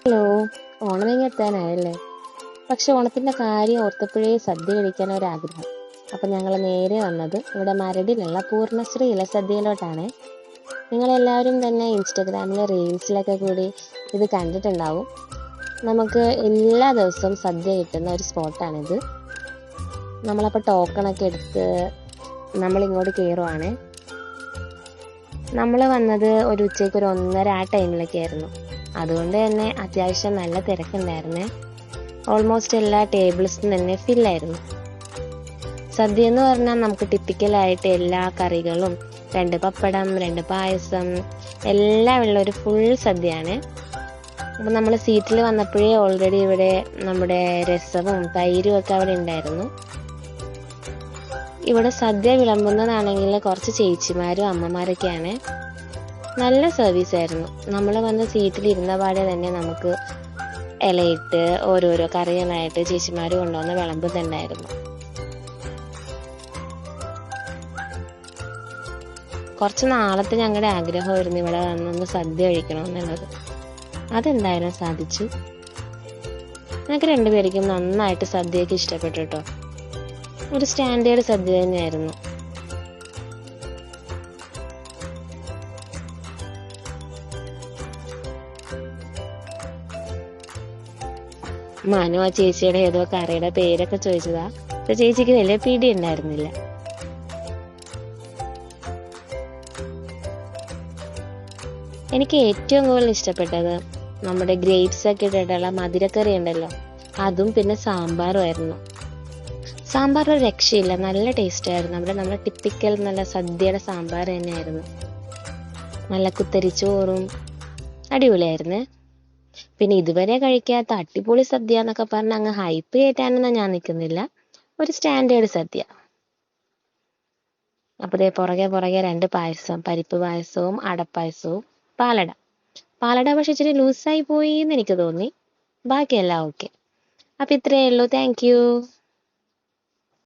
Hello, Onam എത്താനായല്ലേ? പക്ഷെ ഓണത്തിന്റെ കാര്യം ഓർത്തപ്പോഴേ സദ്യ കഴിക്കാൻ ഒരാഗ്രഹം. അപ്പൊ ഞങ്ങൾ നേരെ വന്നത് ഇവിടെ മരടിലുള്ള പൂർണ്ണശ്രീ ഇലസദ്യയിലോട്ടാണ്. നിങ്ങളെല്ലാവരും തന്നെ ഇൻസ്റ്റഗ്രാമിലെ റീൽസിലൊക്കെ കൂടി ഇത് കണ്ടിട്ടുണ്ടാവും. നമുക്ക് എല്ലാ ദിവസവും സദ്യ കിട്ടുന്ന ഒരു സ്പോട്ടാണിത്. നമ്മളപ്പോൾ ടോക്കണൊക്കെ എടുത്ത് നമ്മളിങ്ങോട്ട് കയറുവാണ്. നമ്മൾ വന്നത് ഒരു ഉച്ചയ്ക്ക് 1:30 ആ ടൈമിലൊക്കെ ആയിരുന്നു. അതുകൊണ്ട് തന്നെ അത്യാവശ്യം നല്ല തിരക്കുണ്ടായിരുന്നേ. ഓൾമോസ്റ്റ് എല്ലാ ടേബിൾസും തന്നെ ഫില്ലായിരുന്നു. സദ്യ എന്ന് പറഞ്ഞാൽ നമുക്ക് ടിപ്പിക്കലായിട്ട് എല്ലാ കറികളും, 2 പപ്പടം, 2 പായസം എല്ലാം ഉള്ള ഒരു ഫുൾ സദ്യയാണ്. അപ്പം നമ്മൾ സീറ്റിൽ വന്നപ്പോഴേ ഓൾറെഡി ഇവിടെ നമ്മുടെ രസവും തൈരും ഒക്കെ അവിടെ ഉണ്ടായിരുന്നു. ഇവിടെ സദ്യ വിളമ്പുന്നതാണെങ്കിൽ കുറച്ച് ചേച്ചിമാരും അമ്മമാരൊക്കെയാണ്. നല്ല സർവീസ് ആയിരുന്നു. നമ്മൾ വന്ന് സീറ്റിൽ ഇരുന്ന പാടെ തന്നെ നമുക്ക് ഇലയിട്ട് ഓരോരോ കറികളായിട്ട് ചേച്ചിമാർ കൊണ്ടുവന്ന് വിളമ്പുന്നുണ്ടായിരുന്നു. കുറച്ച് നാളത്തെ ഞങ്ങളുടെ ആഗ്രഹമായിരുന്നു ഇവിടെ വന്നൊന്ന് സദ്യ കഴിക്കണമെന്നുള്ളത്. അതെന്തായാലും സാധിച്ചു. ഞങ്ങൾക്ക് രണ്ടുപേർക്കും നന്നായിട്ട് സദ്യയൊക്കെ ഇഷ്ടപ്പെട്ടു കേട്ടോ. ഒരു സ്റ്റാൻഡേർഡ് സദ്യ തന്നെയായിരുന്നു. മനു ആ ചേച്ചിയുടെ ഏതോ കറിയുടെ പേരൊക്കെ ചോദിച്ചതാ. പക്ഷെ ചേച്ചിക്ക് വലിയ പിടി ഉണ്ടായിരുന്നില്ല. എനിക്ക് ഏറ്റവും കൂടുതൽ ഇഷ്ടപ്പെട്ടത് നമ്മുടെ ഗ്രേപ്സ് ഒക്കെ ഇട്ടിട്ടുള്ള മധുരക്കറി ഉണ്ടല്ലോ, അതും പിന്നെ സാമ്പാറും ആയിരുന്നു. സാമ്പാർ ഒരു രക്ഷയില്ല, നല്ല ടേസ്റ്റ് ആയിരുന്നു. നമ്മുടെ ടിപ്പിക്കൽ നല്ല സദ്യയുടെ സാമ്പാർ തന്നെയായിരുന്നു. നല്ല കുത്തരിച്ചോറും അടിപൊളിയായിരുന്നു. പിന്നെ ഇതുവരെ കഴിക്കാത്ത അടിപൊളി സദ്യ എന്നൊക്കെ പറഞ്ഞ് അങ്ങ് ഹൈപ്പ് കയറ്റാനൊന്നും ഞാൻ നിൽക്കുന്നില്ല. ഒരു സ്റ്റാൻഡേർഡ് സദ്യ. അപ്പൊ പുറകെ 2 പായസം, പരിപ്പ് പായസവും അടപ്പായസവും പാലട പക്ഷെ ഇച്ചിരി ലൂസായി പോയി എന്ന് എനിക്ക് തോന്നി. ബാക്കിയെല്ലാം ഓക്കെ. അപ്പൊ ഇത്രയേ ഉള്ളൂ. Thank you.